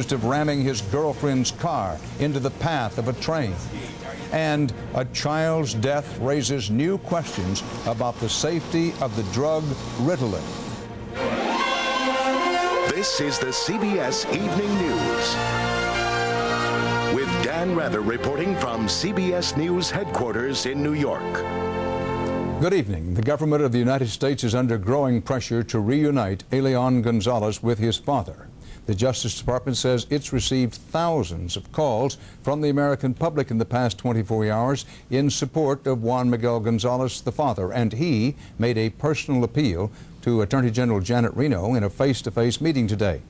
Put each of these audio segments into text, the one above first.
accused of ramming his girlfriend's car into the path of a train. And a child's death raises new questions about the safety of the drug Ritalin. This is the CBS Evening News. With Dan Rather reporting from CBS News headquarters in New York. Good evening. The government of the United States is under growing pressure to reunite Elian Gonzalez with his father. The Justice Department says it's received thousands of calls from the American public in the past 24 hours in support of Juan Miguel Gonzalez, the father, and he made a personal appeal to Attorney General Janet Reno in a face-to-face meeting today.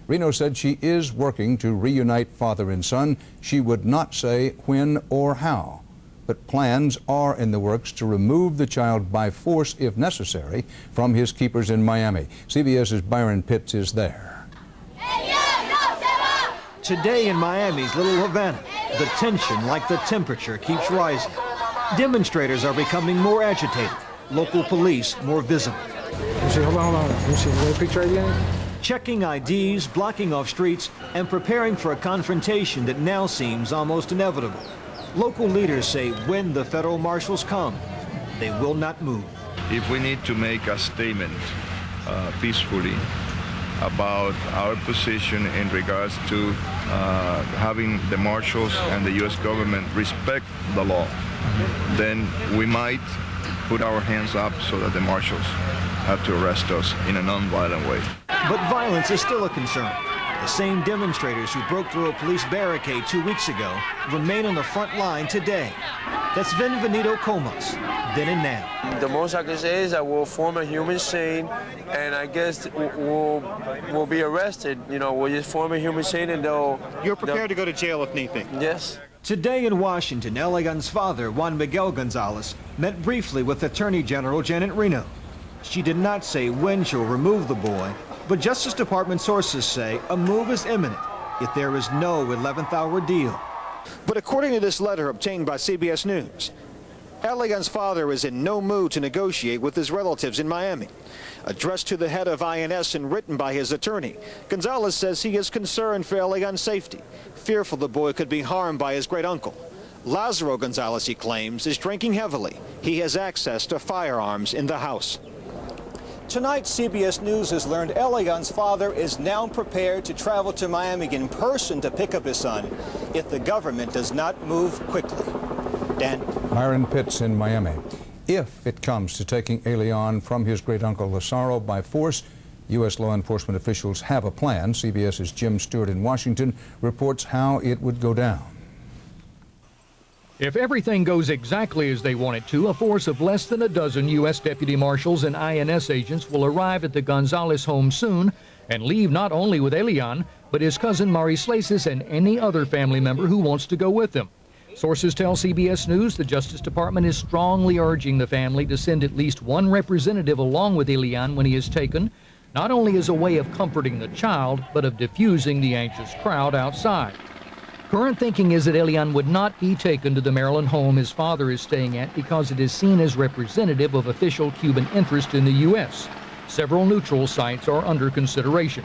Reno said she is working to reunite father and son. She would not say when or how, but plans are in the works to remove the child by force, if necessary, from his keepers in Miami. CBS's Byron Pitts is there. Today in Miami's Little Havana, the tension, like the temperature, keeps rising. Demonstrators are becoming more agitated, local police more visible. Hold on. Let me see the picture again. Checking IDs, blocking off streets, and preparing for a confrontation that now seems almost inevitable. Local leaders say when the federal marshals come, they will not move. If we need to make a statement peacefully about our position in regards to having the marshals and the U.S. government respect the law, then we might put our hands up so that the marshals have to arrest us in a non-violent way. But violence is still a concern. The same demonstrators who broke through a police barricade 2 weeks ago remain on the front line today. That's Benvenido Comas, then and now. The most I can say is that we'll form a human chain, and I guess we'll be arrested. You know, we'll just form a human chain, and You're prepared to go to jail if need be? Yes. Today in Washington, Elian's father, Juan Miguel Gonzalez, met briefly with Attorney General Janet Reno. She did not say when she'll remove the boy, but Justice Department sources say a move is imminent if there is no 11th hour deal. But according to this letter obtained by CBS News, Elian's father is in no mood to negotiate with his relatives in Miami. Addressed to the head of INS and written by his attorney, Gonzalez says he is concerned for Elian's safety, fearful the boy could be harmed by his great-uncle. Lazaro Gonzalez, he claims, is drinking heavily. He has access to firearms in the house. Tonight, CBS News has learned Elian's father is now prepared to travel to Miami in person to pick up his son if the government does not move quickly. Dan? Myron Pitts in Miami. If it comes to taking Elian from his great-uncle Lazaro by force, U.S. law enforcement officials have a plan. CBS's Jim Stewart in Washington reports how it would go down. If everything goes exactly as they want it to, a force of less than a dozen U.S. deputy marshals and INS agents will arrive at the Gonzalez home soon and leave not only with Elian, but his cousin Maurice Laces and any other family member who wants to go with them. Sources tell CBS News the Justice Department is strongly urging the family to send at least one representative along with Elian when he is taken, not only as a way of comforting the child, but of diffusing the anxious crowd outside. Current thinking is that Elian would not be taken to the Maryland home his father is staying at because it is seen as representative of official Cuban interest in the U.S. Several neutral sites are under consideration.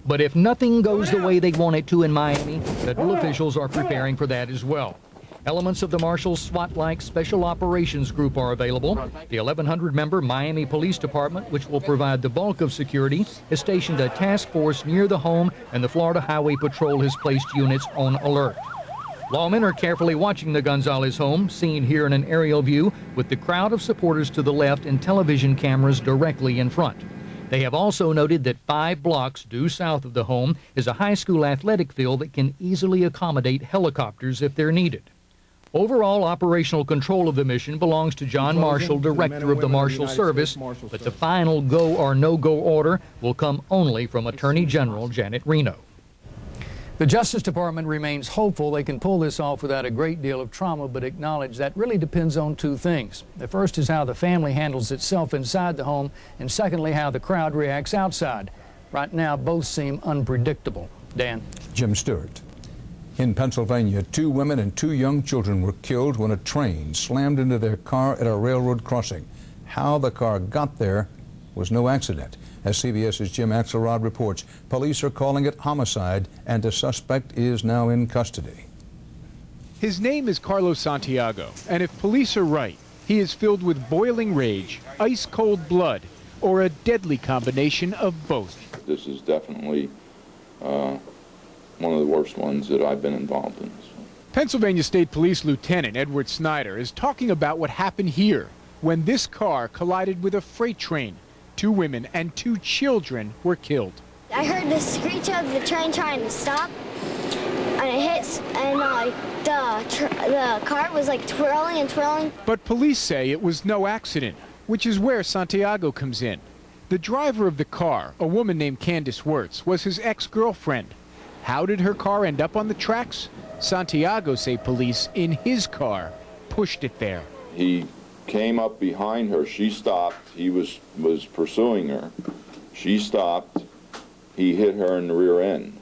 But if nothing goes the way they want it to in Miami, federal officials are preparing for that as well. Elements of the Marshals SWAT-like Special Operations Group are available. The 1,100-member Miami Police Department, which will provide the bulk of security, has stationed a task force near the home, and the Florida Highway Patrol has placed units on alert. Lawmen are carefully watching the Gonzalez home, seen here in an aerial view, with the crowd of supporters to the left and television cameras directly in front. They have also noted that 5 blocks due south of the home is a high school athletic field that can easily accommodate helicopters if they're needed. Overall operational control of the mission belongs to John Marshall, Director of the Marshal Service, but the final go or no-go order will come only from Attorney General Janet Reno. The Justice Department remains hopeful they can pull this off without a great deal of trauma, but acknowledge that really depends on 2 things. The first is how the family handles itself inside the home, and secondly, how the crowd reacts outside. Right now, both seem unpredictable. Dan? Jim Stewart. In Pennsylvania, 2 women and 2 young children were killed when a train slammed into their car at a railroad crossing. How the car got there was no accident. As CBS's Jim Axelrod reports, police are calling it homicide, and a suspect is now in custody. His name is Carlos Santiago, and if police are right, he is filled with boiling rage, ice-cold blood, or a deadly combination of both. This is definitely one of the worst ones that I've been involved in. Pennsylvania State Police Lieutenant Edward Snyder is talking about what happened here when this car collided with a freight train. 2 women and 2 children were killed. I heard the screech of the train trying to stop, and it hits, and the car was like twirling and twirling. But police say it was no accident, which is where Santiago comes in. The driver of the car, a woman named Candace Wirtz, was his ex-girlfriend. How did her car end up on the tracks? Santiago, say police, in his car, pushed it there. He came up behind her. She stopped. He was pursuing her. She stopped. He hit her in the rear end.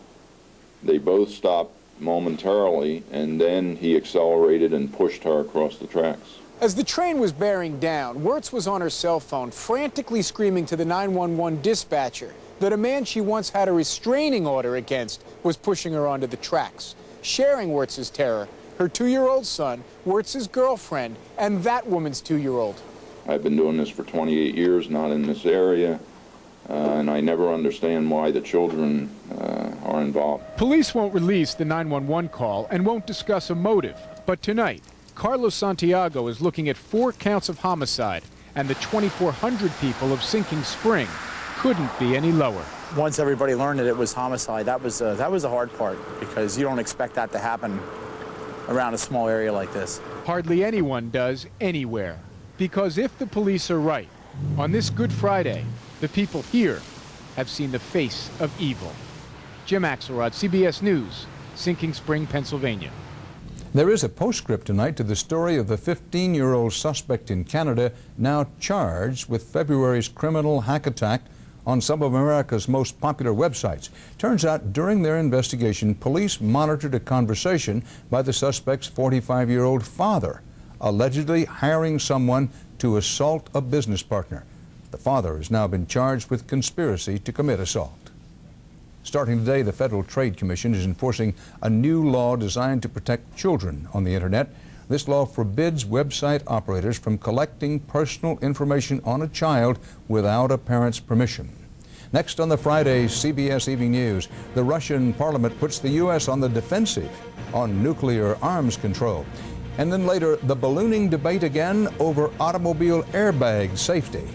They both stopped momentarily, and then he accelerated and pushed her across the tracks. As the train was bearing down, Wirtz was on her cell phone, frantically screaming to the 911 dispatcher that a man she once had a restraining order against was pushing her onto the tracks. Sharing Wirtz's terror, her 2-year-old son, Wirtz's girlfriend, and that woman's 2-year-old. I've been doing this for 28 years, not in this area, and I never understand why the children are involved. Police won't release the 911 call and won't discuss a motive, but tonight, Carlos Santiago is looking at 4 counts of homicide, and the 2,400 people of Sinking Spring couldn't be any lower. Once everybody learned that it was homicide, that was the hard part, because you don't expect that to happen around a small area like this. Hardly anyone does anywhere, because if the police are right, on this Good Friday, the people here have seen the face of evil. Jim Axelrod, CBS News, Sinking Spring, Pennsylvania. There is a postscript tonight to the story of the 15-year-old suspect in Canada now charged with February's criminal hack attack on some of America's most popular websites. Turns out during their investigation, police monitored a conversation by the suspect's 45-year-old father, allegedly hiring someone to assault a business partner. The father has now been charged with conspiracy to commit assault. Starting today, the Federal Trade Commission is enforcing a new law designed to protect children on the Internet. This law forbids website operators from collecting personal information on a child without a parent's permission. Next on the Friday CBS Evening News, the Russian parliament puts the U.S. on the defensive on nuclear arms control. And then later, the ballooning debate again over automobile airbag safety.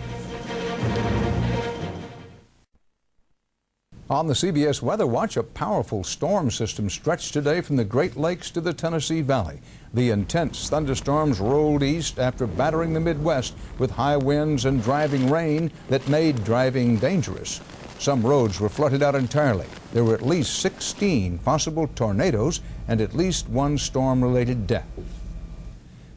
On the CBS Weather Watch, a powerful storm system stretched today from the Great Lakes to the Tennessee Valley. The intense thunderstorms rolled east after battering the Midwest with high winds and driving rain that made driving dangerous. Some roads were flooded out entirely. There were at least 16 possible tornadoes and at least 1 storm-related death.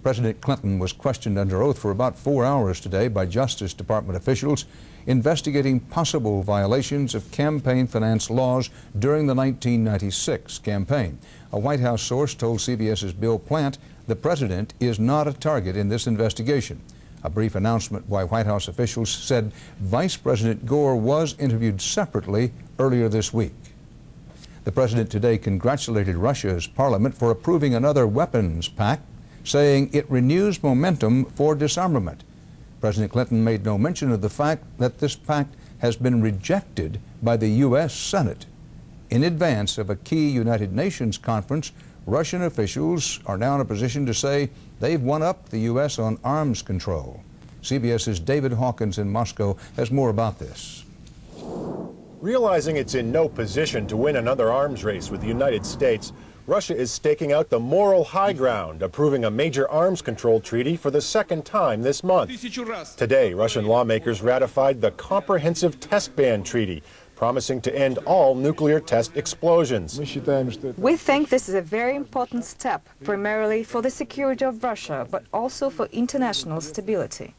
President Clinton was questioned under oath for about 4 hours today by Justice Department officials investigating possible violations of campaign finance laws during the 1996 campaign. A White House source told CBS's Bill Plant the president is not a target in this investigation. A brief announcement by White House officials said Vice President Gore was interviewed separately earlier this week. The president today congratulated Russia's parliament for approving another weapons pact, saying it renews momentum for disarmament. President Clinton made no mention of the fact that this pact has been rejected by the U.S. Senate. In advance of a key United Nations conference, Russian officials are now in a position to say they've won up the U.S. on arms control. CBS's David Hawkins in Moscow has more about this. Realizing it's in no position to win another arms race with the United States, Russia is staking out the moral high ground, approving a major arms control treaty for the second time this month. Today, Russian lawmakers ratified the Comprehensive Test Ban Treaty, promising to end all nuclear test explosions. We think this is a very important step, primarily for the security of Russia, but also for international stability.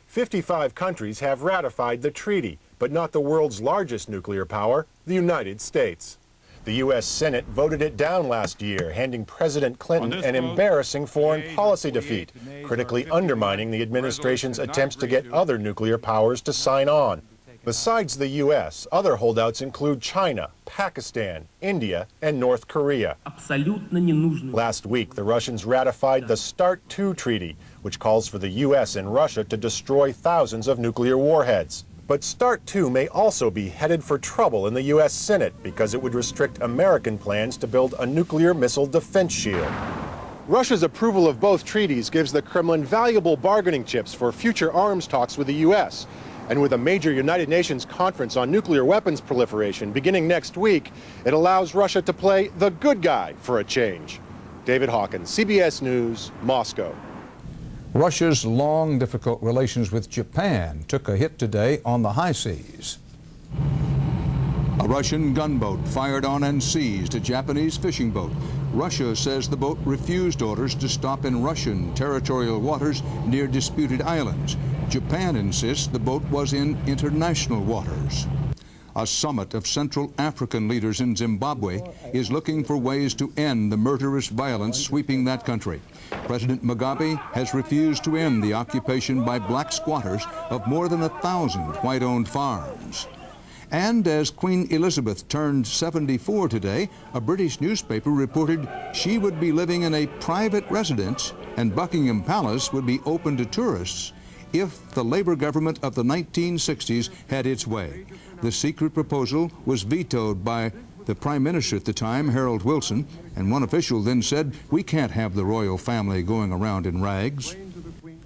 55 countries have ratified the treaty, but not the world's largest nuclear power, the United States. The U.S. Senate voted it down last year, handing President Clinton an embarrassing foreign policy defeat, critically undermining the administration's attempts to get other nuclear powers to sign on. Besides the U.S., other holdouts include China, Pakistan, India, and North Korea. Last week, the Russians ratified the START II treaty, which calls for the U.S. and Russia to destroy thousands of nuclear warheads. But START II may also be headed for trouble in the U.S. Senate because it would restrict American plans to build a nuclear missile defense shield. Russia's approval of both treaties gives the Kremlin valuable bargaining chips for future arms talks with the U.S. And with a major United Nations conference on nuclear weapons proliferation beginning next week, it allows Russia to play the good guy for a change. David Hawkins, CBS News, Moscow. Russia's long, difficult relations with Japan took a hit today on the high seas. A Russian gunboat fired on and seized a Japanese fishing boat. Russia says the boat refused orders to stop in Russian territorial waters near disputed islands. Japan insists the boat was in international waters. A summit of Central African leaders in Zimbabwe is looking for ways to end the murderous violence sweeping that country. President Mugabe has refused to end the occupation by black squatters of more than 1,000 white-owned farms. And as Queen Elizabeth turned 74 today, a British newspaper reported she would be living in a private residence and Buckingham Palace would be open to tourists if the Labour government of the 1960s had its way. The secret proposal was vetoed by the Prime Minister at the time, Harold Wilson, and one official then said, "We can't have the royal family going around in rags."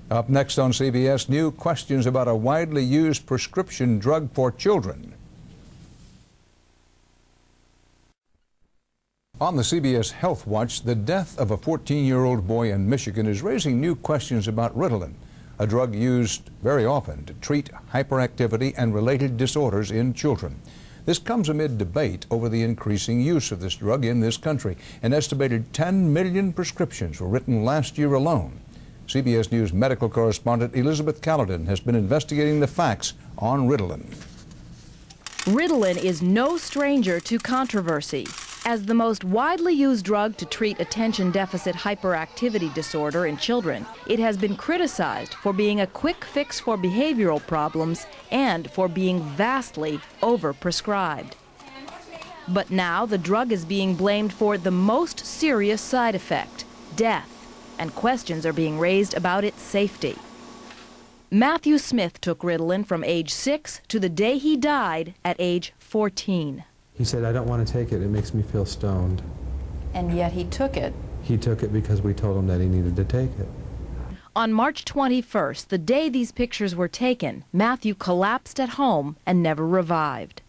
Up next on CBS, new questions about a widely used prescription drug for children. On the CBS Health Watch, the death of a 14-year-old boy in Michigan is raising new questions about Ritalin, a drug used very often to treat hyperactivity and related disorders in children. This comes amid debate over the increasing use of this drug in this country. An estimated 10 million prescriptions were written last year alone. CBS News medical correspondent Elizabeth Caledon has been investigating the facts on Ritalin. Ritalin is no stranger to controversy. As the most widely used drug to treat attention deficit hyperactivity disorder in children, it has been criticized for being a quick fix for behavioral problems and for being vastly overprescribed. But now the drug is being blamed for the most serious side effect, death, and questions are being raised about its safety. Matthew Smith took Ritalin from age 6 to the day he died at age 14. He said, "I don't want to take it. It makes me feel stoned." And yet he took it. He took it because we told him that he needed to take it. On March 21st, the day these pictures were taken, Matthew collapsed at home and never revived.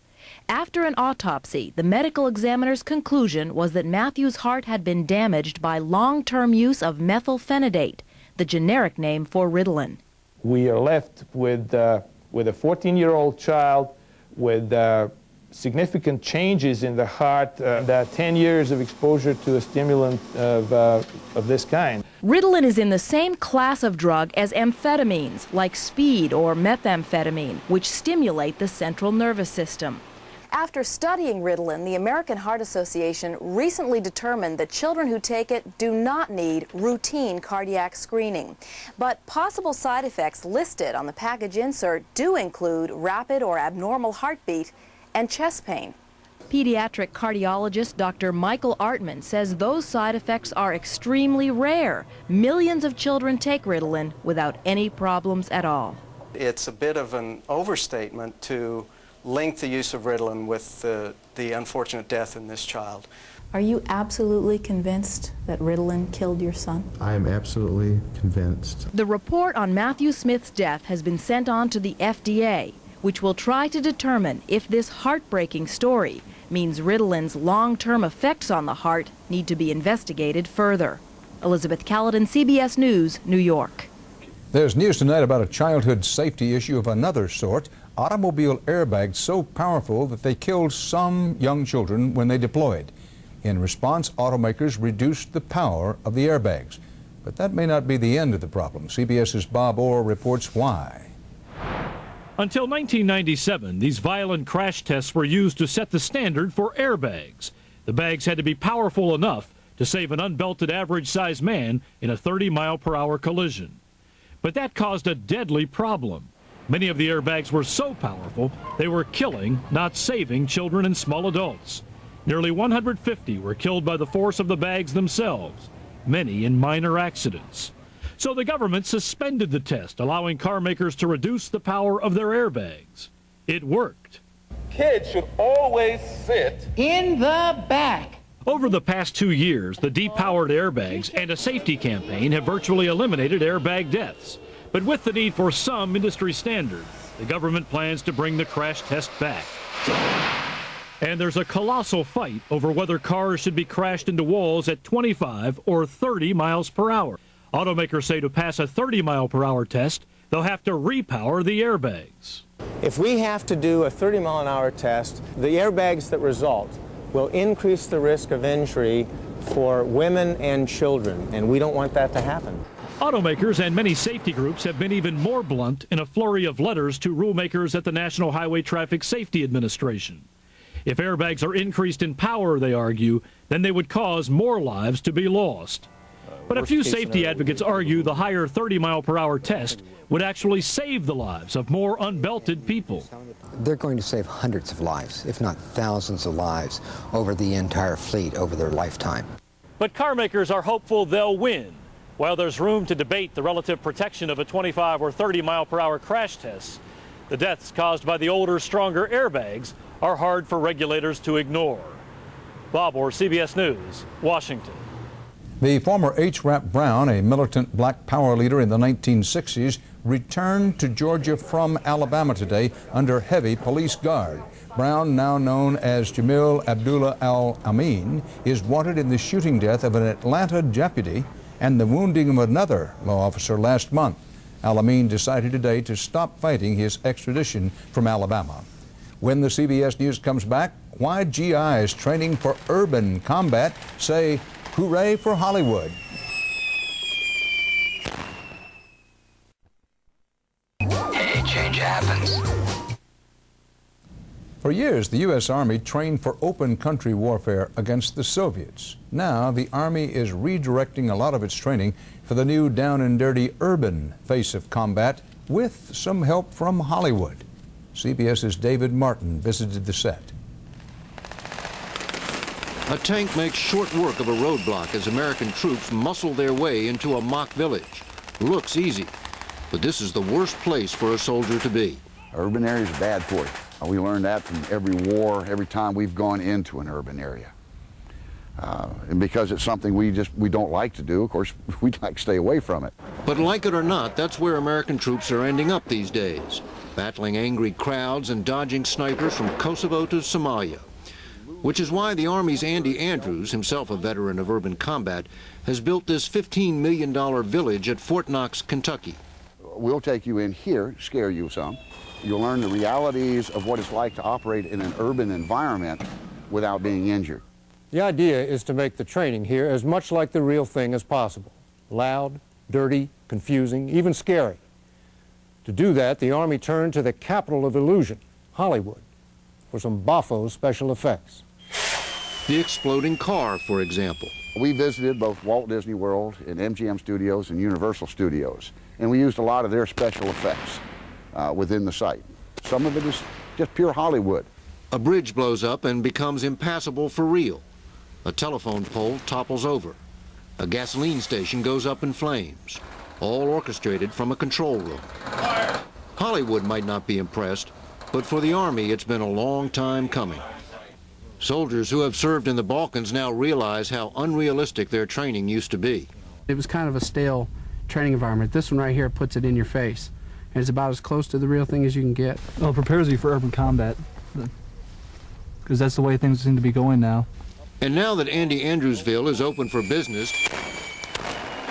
After an autopsy, the medical examiner's conclusion was that Matthew's heart had been damaged by long-term use of methylphenidate, the generic name for Ritalin. We are left with a 14-year-old child with significant changes in the heart, 10 years of exposure to a stimulant of this kind. Ritalin is in the same class of drug as amphetamines, like speed or methamphetamine, which stimulate the central nervous system. After studying Ritalin, the American Heart Association recently determined that children who take it do not need routine cardiac screening. But possible side effects listed on the package insert do include rapid or abnormal heartbeat and chest pain. Pediatric cardiologist Dr. Michael Artman says those side effects are extremely rare. Millions of children take Ritalin without any problems at all. It's a bit of an overstatement to link the use of Ritalin with the unfortunate death in this child. Are you absolutely convinced that Ritalin killed your son? I am absolutely convinced. The report on Matthew Smith's death has been sent on to the FDA, which will try to determine if this heartbreaking story means Ritalin's long-term effects on the heart need to be investigated further. Elizabeth Caledon, CBS News, New York. There's news tonight about a childhood safety issue of another sort. Automobile airbags so powerful that they killed some young children when they deployed. In response, automakers reduced the power of the airbags. But that may not be the end of the problem. CBS's Bob Orr reports why. Until 1997, these violent crash tests were used to set the standard for airbags. The bags had to be powerful enough to save an unbelted average-sized man in a 30-mile-per-hour collision. But that caused a deadly problem. Many of the airbags were so powerful, they were killing, not saving, children and small adults. Nearly 150 were killed by the force of the bags themselves, many in minor accidents. So the government suspended the test, allowing car makers to reduce the power of their airbags. It worked. Kids should always sit in the back. Over the past 2 years, the depowered airbags and a safety campaign have virtually eliminated airbag deaths. But with the need for some industry standards, the government plans to bring the crash test back. And there's a colossal fight over whether cars should be crashed into walls at 25 or 30 miles per hour. Automakers say to pass a 30-mile-per-hour test, they'll have to repower the airbags. If we have to do a 30-mile-an-hour test, the airbags that result will increase the risk of injury for women and children, and we don't want that to happen. Automakers and many safety groups have been even more blunt in a flurry of letters to rulemakers at the National Highway Traffic Safety Administration. If airbags are increased in power, they argue, then they would cause more lives to be lost. But a few safety advocates argue the higher 30-mile-per-hour test would actually save the lives of more unbelted people. They're going to save hundreds of lives, if not thousands of lives, over the entire fleet over their lifetime. But car makers are hopeful they'll win. While there's room to debate the relative protection of a 25 or 30-mile-per-hour crash test, the deaths caused by the older, stronger airbags are hard for regulators to ignore. Bob Orr, CBS News, Washington. The former H. Rap Brown, a militant black power leader in the 1960s, returned to Georgia from Alabama today under heavy police guard. Brown, now known as Jamil Abdullah Al-Amin, is wanted in the shooting death of an Atlanta deputy and the wounding of another law officer last month. Al-Amin decided today to stop fighting his extradition from Alabama. When the CBS News comes back, why GIs training for urban combat say, "Hooray for Hollywood." Any change happens. For years, the U.S. Army trained for open country warfare against the Soviets. Now, the Army is redirecting a lot of its training for the new down and dirty urban face of combat with some help from Hollywood. CBS's David Martin visited the set. A tank makes short work of a roadblock as American troops muscle their way into a mock village. Looks easy, but this is the worst place for a soldier to be. Urban areas are bad for you. We learned that from every war, every time we've gone into an urban area. And because it's something we don't like to do, of course, we'd like to stay away from it. But like it or not, that's where American troops are ending up these days, battling angry crowds and dodging snipers from Kosovo to Somalia. Which is why the Army's Andy Andrews, himself a veteran of urban combat, has built this $15 million village at Fort Knox, Kentucky. We'll take you in here, scare you some. You'll learn the realities of what it's like to operate in an urban environment without being injured. The idea is to make the training here as much like the real thing as possible. Loud, dirty, confusing, even scary. To do that, the Army turned to the capital of illusion, Hollywood, for some boffo special effects. The exploding car, for example. We visited both Walt Disney World and MGM Studios and Universal Studios, and we used a lot of their special effects within the site. Some of it is just pure Hollywood. A bridge blows up and becomes impassable for real. A telephone pole topples over. A gasoline station goes up in flames, all orchestrated from a control room. Fire. Hollywood might not be impressed, but for the Army, it's been a long time coming. Soldiers who have served in the Balkans now realize how unrealistic their training used to be. It was kind of a stale training environment. This one right here puts it in your face. And it's about as close to the real thing as you can get. Well, it prepares you for urban combat, because that's the way things seem to be going now. And now that Andy Andrewsville is open for business,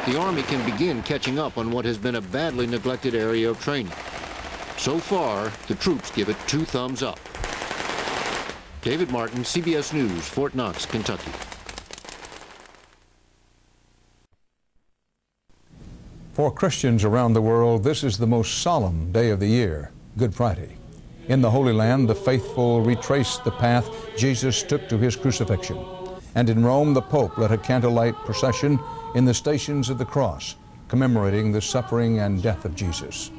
the Army can begin catching up on what has been a badly neglected area of training. So far, the troops give it 2 thumbs up. David Martin, CBS News, Fort Knox, Kentucky. For Christians around the world, this is the most solemn day of the year, Good Friday. In the Holy Land, the faithful retrace the path Jesus took to his crucifixion. And in Rome, the Pope led a candlelight procession in the Stations of the Cross, commemorating the suffering and death of Jesus.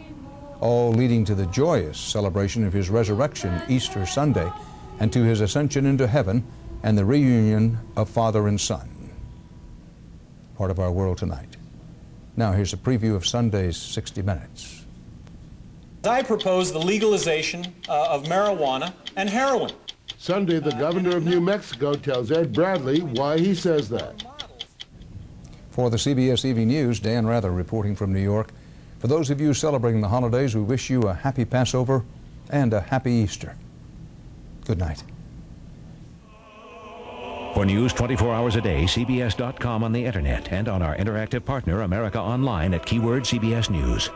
all leading to the joyous celebration of his resurrection Easter Sunday and to his ascension into heaven and the reunion of Father and Son. Part of our world tonight. Now here's a preview of Sunday's 60 Minutes. I propose the legalization of marijuana and heroin. Sunday, the governor of New Mexico tells Ed Bradley why he says that. For the CBS Evening News, Dan Rather reporting from New York. For those of you celebrating the holidays, we wish you a happy Passover and a happy Easter. Good night. For news 24 hours a day, CBS.com on the internet and on our interactive partner, America Online at keyword CBS News.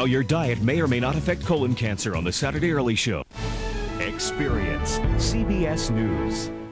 How your diet may or may not affect colon cancer on the Saturday Early Show. Experience CBS News.